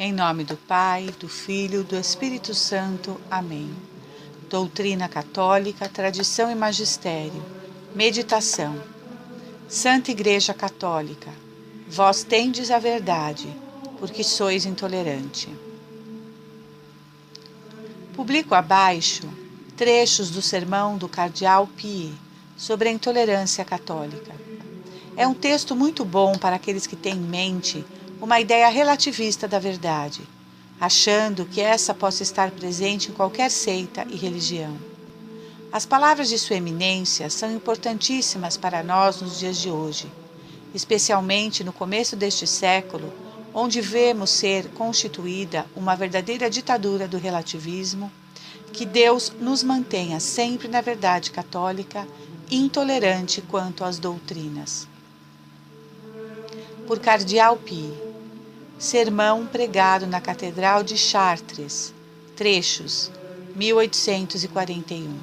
Em nome do Pai, do Filho e do Espírito Santo. Amém. Doutrina católica, tradição e magistério. Meditação. Santa Igreja Católica, vós tendes a verdade, porque sois intolerante. Publico abaixo trechos do sermão do Cardeal Pie sobre a intolerância católica. É um texto muito bom para aqueles que têm em mente uma ideia relativista da verdade, achando que essa possa estar presente em qualquer seita e religião. As palavras de Sua Eminência são importantíssimas para nós nos dias de hoje, especialmente no começo deste século, onde vemos ser constituída uma verdadeira ditadura do relativismo. Que Deus nos mantenha sempre na verdade católica, intolerante quanto às doutrinas. Por Cardeal Pie. Sermão pregado na Catedral de Chartres. Trechos, 1841.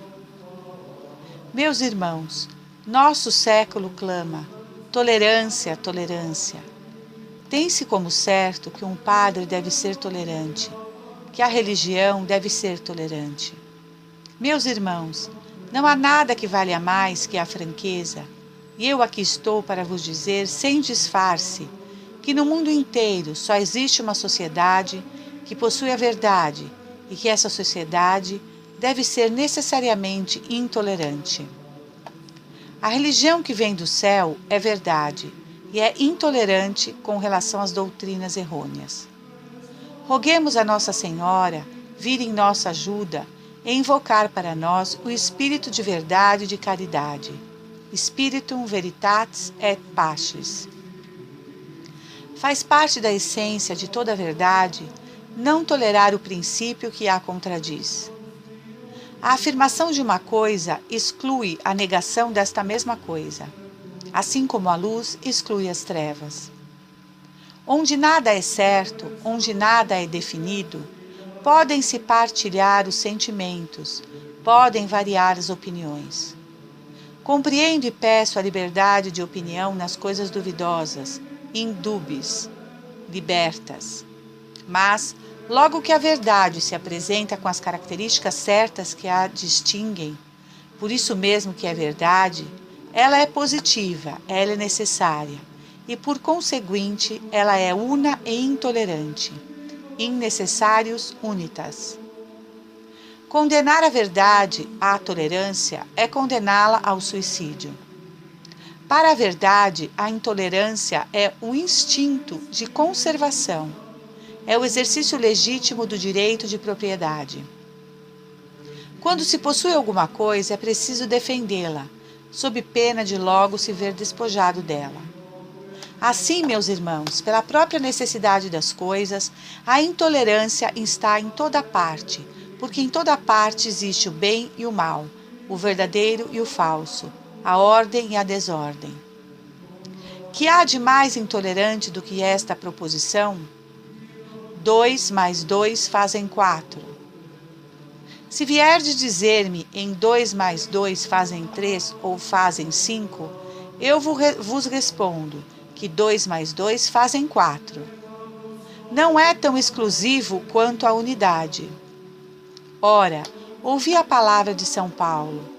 Meus irmãos, nosso século clama: tolerância, tolerância. Tem-se como certo que um padre deve ser tolerante, que a religião deve ser tolerante. Meus irmãos, não há nada que valha mais que a franqueza, e eu aqui estou para vos dizer, sem disfarce, que no mundo inteiro só existe uma sociedade que possui a verdade e que essa sociedade deve ser necessariamente intolerante. A religião que vem do céu é verdade e é intolerante com relação às doutrinas errôneas. Roguemos a Nossa Senhora vir em nossa ajuda e invocar para nós o Espírito de verdade e de caridade, Spiritum Veritatis et Pacis. Faz parte da essência de toda a verdade não tolerar o princípio que a contradiz. A afirmação de uma coisa exclui a negação desta mesma coisa, assim como a luz exclui as trevas. Onde nada é certo, onde nada é definido, podem-se partilhar os sentimentos, podem variar as opiniões. Compreendo e peço a liberdade de opinião nas coisas duvidosas, indubis, libertas. Mas, logo que a verdade se apresenta com as características certas que a distinguem, por isso mesmo que é verdade, ela é positiva, ela é necessária, e por conseguinte, ela é una e intolerante, innecessarius unitas. Condenar a verdade à tolerância é condená-la ao suicídio. Para a verdade, a intolerância é um instinto de conservação, é o exercício legítimo do direito de propriedade. Quando se possui alguma coisa, é preciso defendê-la, sob pena de logo se ver despojado dela. Assim, meus irmãos, pela própria necessidade das coisas, a intolerância está em toda parte, porque em toda parte existe o bem e o mal, o verdadeiro e o falso, a ordem e a desordem. Que há de mais intolerante do que esta proposição? 2 mais 2 fazem 4. Se vierdes dizer-me em 2 mais 2 fazem 3 ou fazem 5, eu vos respondo que 2 mais 2 fazem 4. Não é tão exclusivo quanto a unidade. Ora, ouvi a palavra de São Paulo: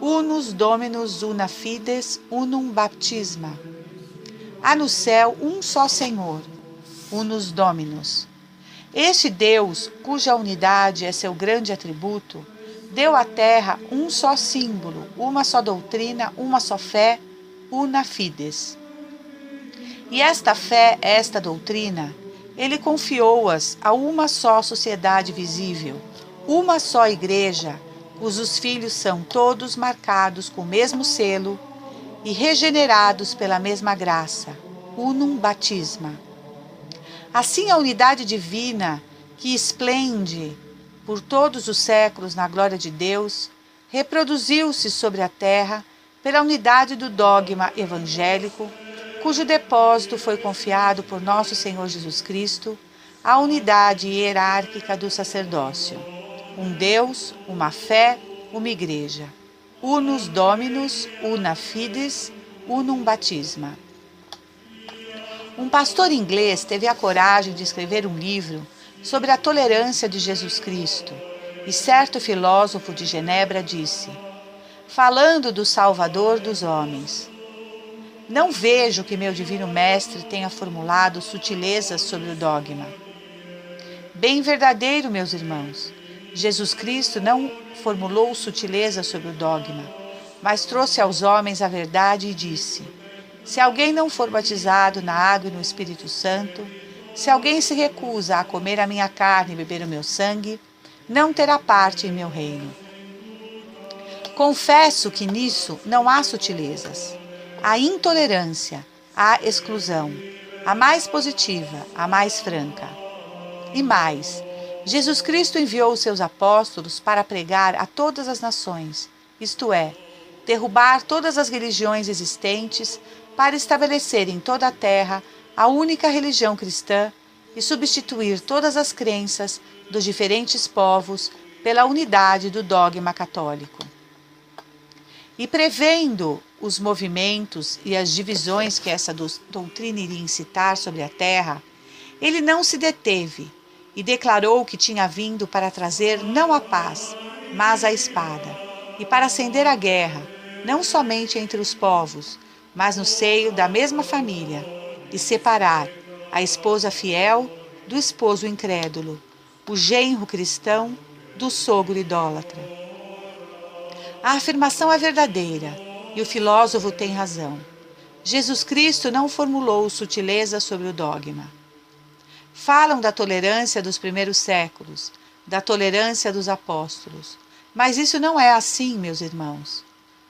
Unus Dominus una fides unum baptisma. Há no céu um só Senhor, Unus Dominus. Este Deus, cuja unidade é seu grande atributo, deu à terra um só símbolo, uma só doutrina, uma só fé, una fides. E esta fé, esta doutrina, ele confiou-as a uma só sociedade visível, uma só igreja, cujos filhos são todos marcados com o mesmo selo e regenerados pela mesma graça, unum batisma. Assim a unidade divina, que esplende por todos os séculos na glória de Deus, reproduziu-se sobre a terra pela unidade do dogma evangélico, cujo depósito foi confiado por nosso Senhor Jesus Cristo, à unidade hierárquica do sacerdócio. Um Deus, uma fé, uma igreja. Unus Dominus, una fides, unum batisma. Um pastor inglês teve a coragem de escrever um livro sobre a tolerância de Jesus Cristo, e certo filósofo de Genebra disse, falando do Salvador dos homens: não vejo que meu divino mestre tenha formulado sutilezas sobre o dogma. Bem verdadeiro, meus irmãos, Jesus Cristo não formulou sutilezas sobre o dogma, mas trouxe aos homens a verdade e disse: se alguém não for batizado na água e no Espírito Santo, se alguém se recusa a comer a minha carne e beber o meu sangue, não terá parte em meu reino. Confesso que nisso não há sutilezas. A intolerância, a exclusão, a mais positiva, a mais franca. E mais, Jesus Cristo enviou os seus apóstolos para pregar a todas as nações, isto é, derrubar todas as religiões existentes para estabelecer em toda a terra a única religião cristã e substituir todas as crenças dos diferentes povos pela unidade do dogma católico. E prevendo os movimentos e as divisões que essa doutrina iria incitar sobre a terra, ele não se deteve e declarou que tinha vindo para trazer não a paz, mas a espada, e para acender a guerra, não somente entre os povos, mas no seio da mesma família, e separar a esposa fiel do esposo incrédulo, o genro cristão do sogro idólatra. A afirmação é verdadeira, e o filósofo tem razão. Jesus Cristo não formulou sutilezas sobre o dogma. Falam da tolerância dos primeiros séculos, da tolerância dos apóstolos, mas isso não é assim, meus irmãos.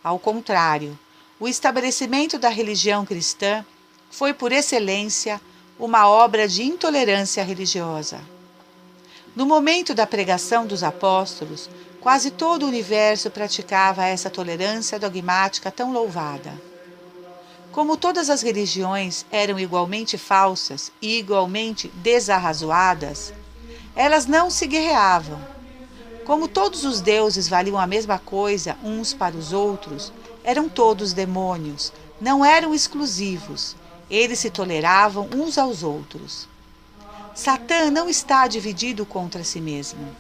Ao contrário, o estabelecimento da religião cristã foi, por excelência, uma obra de intolerância religiosa. No momento da pregação dos apóstolos, quase todo o universo praticava essa tolerância dogmática tão louvada. Como todas as religiões eram igualmente falsas e igualmente desarrazoadas, elas não se guerreavam. Como todos os deuses valiam a mesma coisa uns para os outros, eram todos demônios, não eram exclusivos, eles se toleravam uns aos outros. Satã não está dividido contra si mesmo.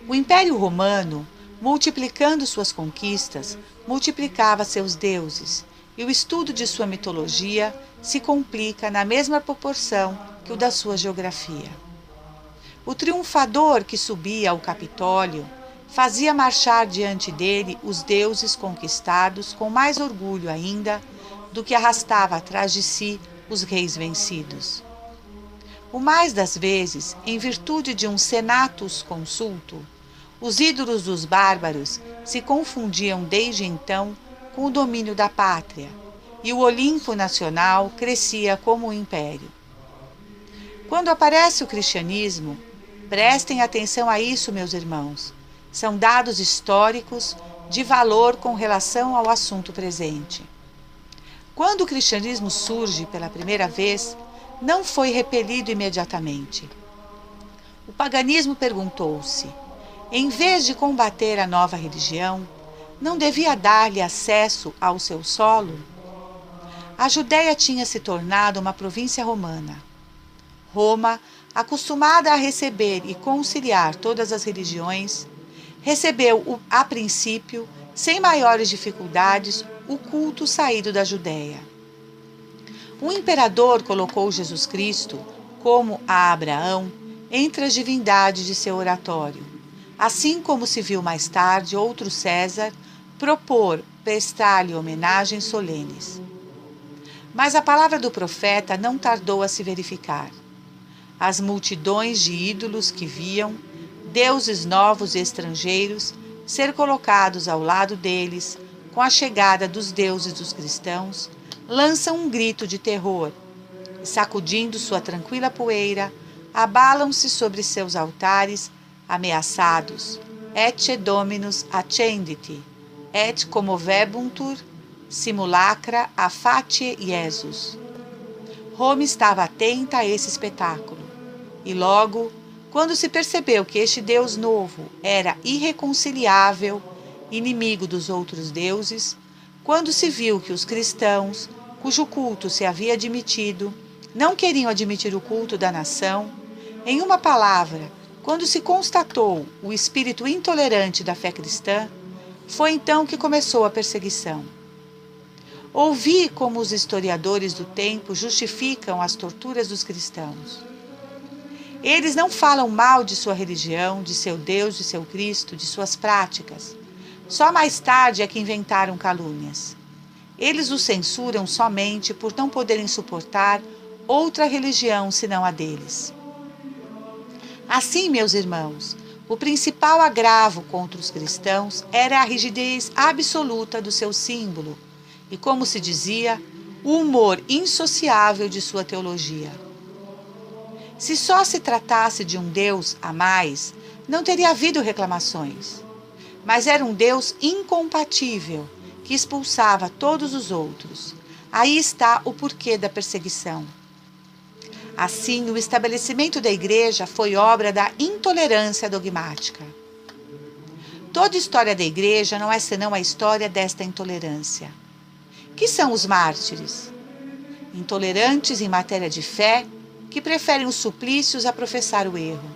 O Império Romano, multiplicando suas conquistas, multiplicava seus deuses, e o estudo de sua mitologia se complica na mesma proporção que o da sua geografia. O triunfador que subia ao Capitólio fazia marchar diante dele os deuses conquistados com mais orgulho ainda do que arrastava atrás de si os reis vencidos. O mais das vezes, em virtude de um senatus consulto, os ídolos dos bárbaros se confundiam desde então com o domínio da pátria, e o Olimpo nacional crescia como um império. Quando aparece o cristianismo, prestem atenção a isso, meus irmãos. São dados históricos de valor com relação ao assunto presente. Quando o cristianismo surge pela primeira vez, não foi repelido imediatamente. O paganismo perguntou-se: em vez de combater a nova religião, não devia dar-lhe acesso ao seu solo? A Judéia tinha se tornado uma província romana. Roma, acostumada a receber e conciliar todas as religiões, recebeu, a princípio, sem maiores dificuldades, o culto saído da Judéia. O imperador colocou Jesus Cristo, como a Abraão, entre as divindades de seu oratório, assim como se viu mais tarde outro César prestar-lhe homenagens solenes. Mas a palavra do profeta não tardou a se verificar. As multidões de ídolos que viam, deuses novos e estrangeiros, ser colocados ao lado deles, com a chegada dos deuses dos cristãos, lançam um grito de terror, e, sacudindo sua tranquila poeira, abalam-se sobre seus altares, ameaçados, et dominus accendit, et commovebuntur simulacra a facie Iesus. Roma estava atenta a esse espetáculo, e logo, quando se percebeu que este Deus novo era irreconciliável, inimigo dos outros deuses, quando se viu que os cristãos, cujo culto se havia admitido, não queriam admitir o culto da nação. Em uma palavra, quando se constatou o espírito intolerante da fé cristã, foi então que começou a perseguição. Ouvi como os historiadores do tempo justificam as torturas dos cristãos. Eles não falam mal de sua religião, de seu Deus, de seu Cristo, de suas práticas. Só mais tarde é que inventaram calúnias. Eles os censuram somente por não poderem suportar outra religião senão a deles. Assim, meus irmãos, o principal agravo contra os cristãos era a rigidez absoluta do seu símbolo e, como se dizia, o humor insociável de sua teologia. Se só se tratasse de um Deus a mais, não teria havido reclamações. Mas era um Deus incompatível, que expulsava todos os outros. Aí está o porquê da perseguição. Assim, o estabelecimento da igreja foi obra da intolerância dogmática. Toda história da igreja não é senão a história desta intolerância. Que são os mártires? Intolerantes em matéria de fé, que preferem os suplícios a professar o erro.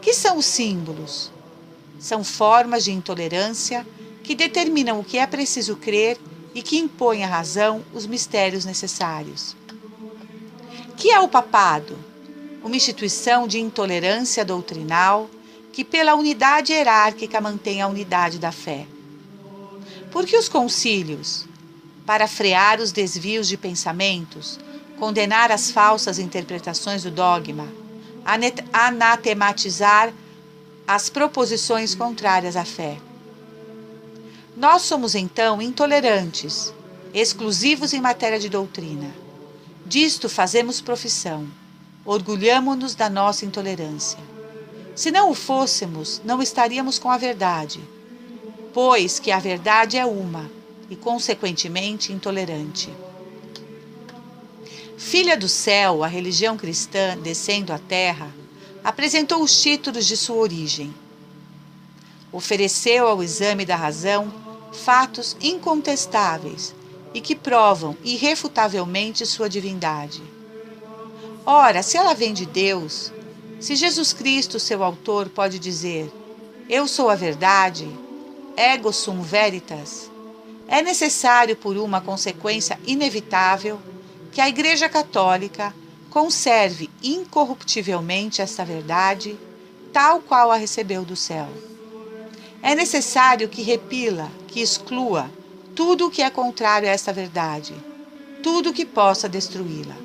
Que são os símbolos? São formas de intolerância que determinam o que é preciso crer e que impõem à razão os mistérios necessários. Que é o papado? Uma instituição de intolerância doutrinal que, pela unidade hierárquica, mantém a unidade da fé. Por que os concílios? Para frear os desvios de pensamentos, condenar as falsas interpretações do dogma, anatematizar as proposições contrárias à fé. Nós somos, então, intolerantes, exclusivos em matéria de doutrina. Disto fazemos profissão, orgulhamo-nos da nossa intolerância. Se não o fôssemos, não estaríamos com a verdade, pois que a verdade é uma e, consequentemente, intolerante. Filha do céu, a religião cristã, descendo à terra, apresentou os títulos de sua origem. Ofereceu ao exame da razão fatos incontestáveis e que provam irrefutavelmente sua divindade. Ora, se ela vem de Deus, se Jesus Cristo, seu autor, pode dizer: eu sou a verdade, ego sum veritas, é necessário, por uma consequência inevitável, que a Igreja Católica conserve incorruptivelmente esta verdade, tal qual a recebeu do céu. É necessário que repila, que exclua tudo o que é contrário a esta verdade, tudo o que possa destruí-la.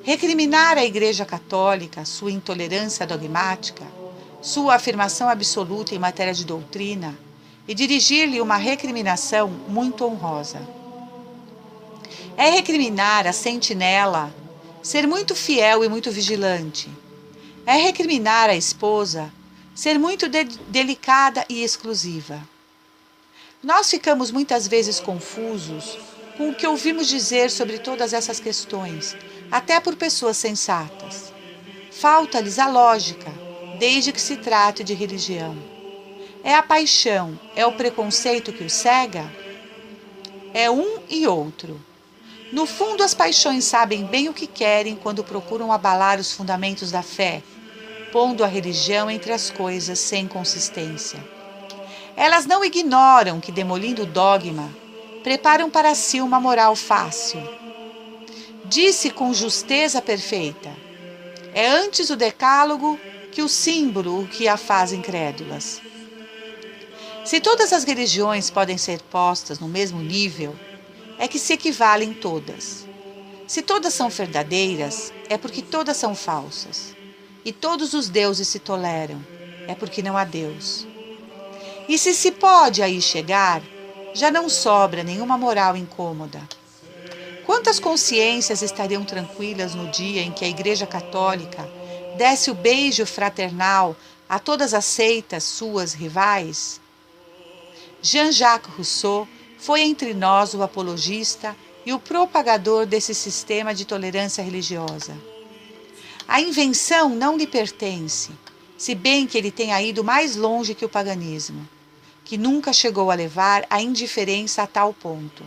Recriminar à Igreja Católica sua intolerância dogmática, sua afirmação absoluta em matéria de doutrina e dirigir-lhe uma recriminação muito honrosa. É recriminar a sentinela ser muito fiel e muito vigilante. É recriminar a esposa ser muito delicada e exclusiva. Nós ficamos muitas vezes confusos com o que ouvimos dizer sobre todas essas questões, até por pessoas sensatas. Falta-lhes a lógica, desde que se trate de religião. É a paixão, é o preconceito que os cega? É um e outro. No fundo, as paixões sabem bem o que querem quando procuram abalar os fundamentos da fé, pondo a religião entre as coisas sem consistência. Elas não ignoram que, demolindo o dogma, preparam para si uma moral fácil. Disse com justeza perfeita: é antes o decálogo que o símbolo o que a faz incrédulas. Se todas as religiões podem ser postas no mesmo nível, é que se equivalem todas. Se todas são verdadeiras, é porque todas são falsas. E todos os deuses se toleram, é porque não há Deus. E se pode aí chegar, já não sobra nenhuma moral incômoda. Quantas consciências estariam tranquilas no dia em que a Igreja Católica desse o beijo fraternal a todas as seitas suas rivais? Jean-Jacques Rousseau foi entre nós o apologista e o propagador desse sistema de tolerância religiosa. A invenção não lhe pertence, se bem que ele tenha ido mais longe que o paganismo, que nunca chegou a levar a indiferença a tal ponto.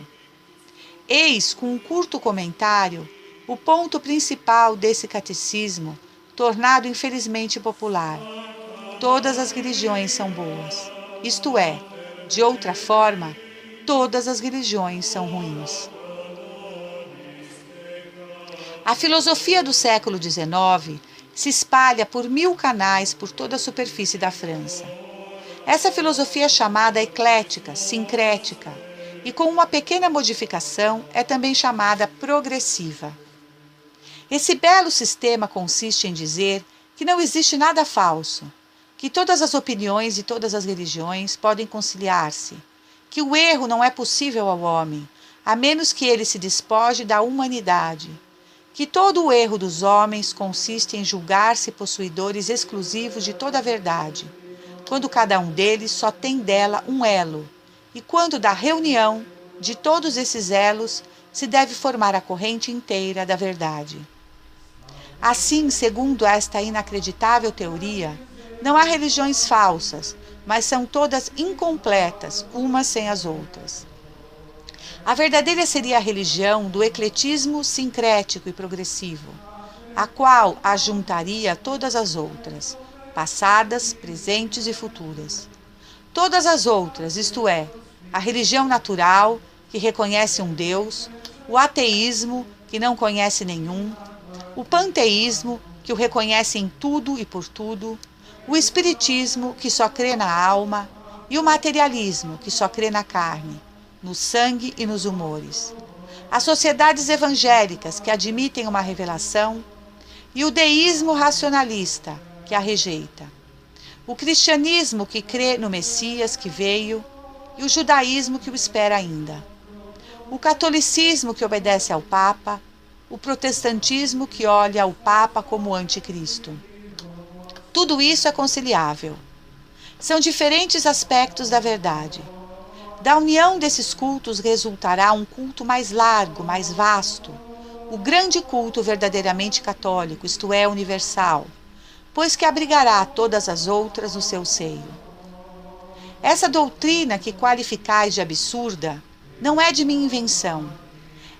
Eis, com um curto comentário, o ponto principal desse catecismo, tornado infelizmente popular. Todas as religiões são boas. Isto é, de outra forma, todas as religiões são ruins. A filosofia do século XIX se espalha por 1000 canais por toda a superfície da França. Essa filosofia é chamada eclética, sincrética, e com uma pequena modificação é também chamada progressiva. Esse belo sistema consiste em dizer que não existe nada falso, que todas as opiniões e todas as religiões podem conciliar-se, que o erro não é possível ao homem, a menos que ele se despoje da humanidade, que todo o erro dos homens consiste em julgar-se possuidores exclusivos de toda a verdade, quando cada um deles só tem dela um elo, e quando da reunião de todos esses elos se deve formar a corrente inteira da verdade. Assim, segundo esta inacreditável teoria, não há religiões falsas, mas são todas incompletas, umas sem as outras. A verdadeira seria a religião do ecletismo sincrético e progressivo, a qual ajuntaria todas as outras, passadas, presentes e futuras. Todas as outras, isto é, a religião natural, que reconhece um Deus, o ateísmo, que não conhece nenhum, o panteísmo, que o reconhece em tudo e por tudo, o espiritismo, que só crê na alma, e o materialismo, que só crê na carne, no sangue e nos humores. As sociedades evangélicas, que admitem uma revelação, e o deísmo racionalista, que a rejeita. O cristianismo, que crê no Messias que veio, e o judaísmo, que o espera ainda. O catolicismo, que obedece ao Papa, o protestantismo, que olha o Papa como anticristo. Tudo isso é conciliável. São diferentes aspectos da verdade. Da união desses cultos resultará um culto mais largo, mais vasto, o grande culto verdadeiramente católico, isto é, universal, pois que abrigará todas as outras no seu seio. Essa doutrina que qualificais de absurda não é de minha invenção.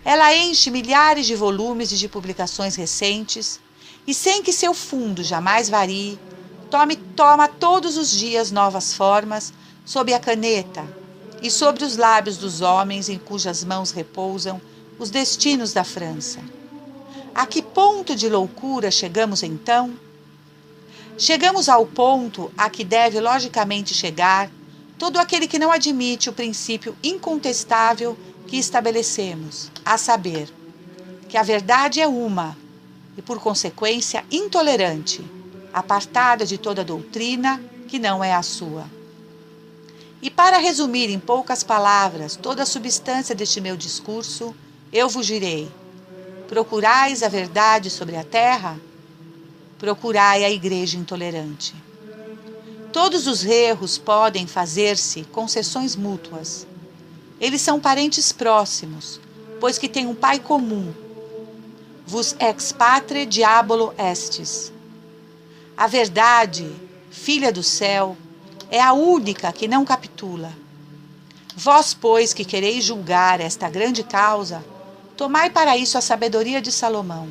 Ela enche milhares de volumes e de publicações recentes, e sem que seu fundo jamais varie, toma todos os dias novas formas sob a caneta e sobre os lábios dos homens em cujas mãos repousam os destinos da França. A que ponto de loucura chegamos então? Chegamos ao ponto a que deve logicamente chegar todo aquele que não admite o princípio incontestável que estabelecemos, a saber, que a verdade é uma e, por consequência, intolerante, apartada de toda doutrina que não é a sua. E para resumir em poucas palavras toda a substância deste meu discurso, eu vos direi: procurais a verdade sobre a terra? Procurai a igreja intolerante. Todos os erros podem fazer-se concessões mútuas. Eles são parentes próximos, pois que têm um pai comum. Vos ex patre diabolo estis. A verdade, filha do céu, é a única que não capitula. Vós, pois, que quereis julgar esta grande causa, tomai para isso a sabedoria de Salomão.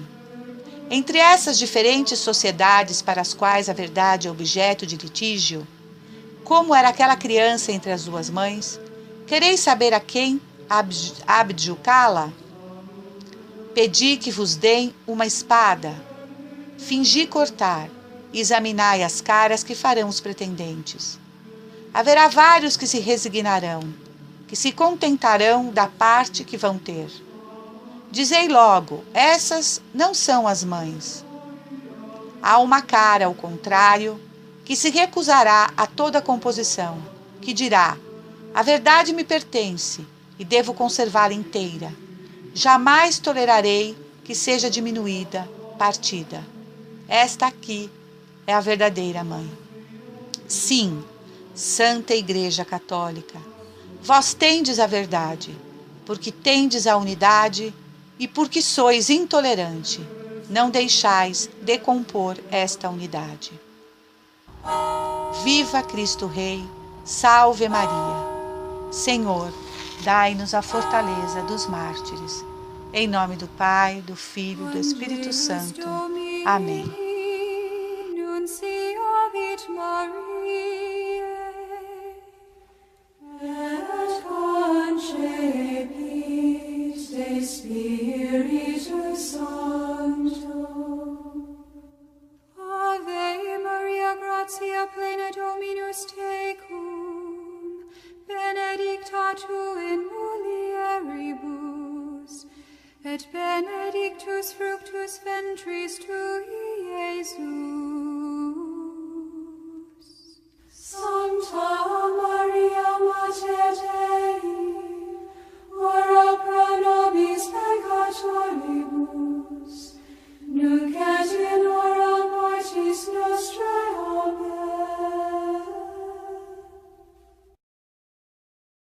Entre essas diferentes sociedades para as quais a verdade é objeto de litígio, como era aquela criança entre as duas mães, quereis saber a quem abjudicá-la? Pedi que vos deem uma espada, fingi cortar, e examinai as caras que farão os pretendentes. Haverá vários que se resignarão, que se contentarão da parte que vão ter. Dizei logo, essas não são as mães. Há uma cara, ao contrário, que se recusará a toda a composição, que dirá: a verdade me pertence e devo conservá-la inteira. Jamais tolerarei que seja diminuída, partida. Esta aqui é a verdadeira mãe. Sim, Santa Igreja Católica, vós tendes a verdade, porque tendes a unidade e porque sois intolerante. Não deixais decompor esta unidade. Viva Cristo Rei, salve Maria. Senhor, Dai-nos a fortaleza dos mártires. Em nome do Pai, do Filho e do Espírito Santo. Amém. Ave Maria, gratia plena Dominus tecum, benedicta tu in mulieribus, et benedictus fructus ventris tui, Iesus. Santa Maria, Mater Dei,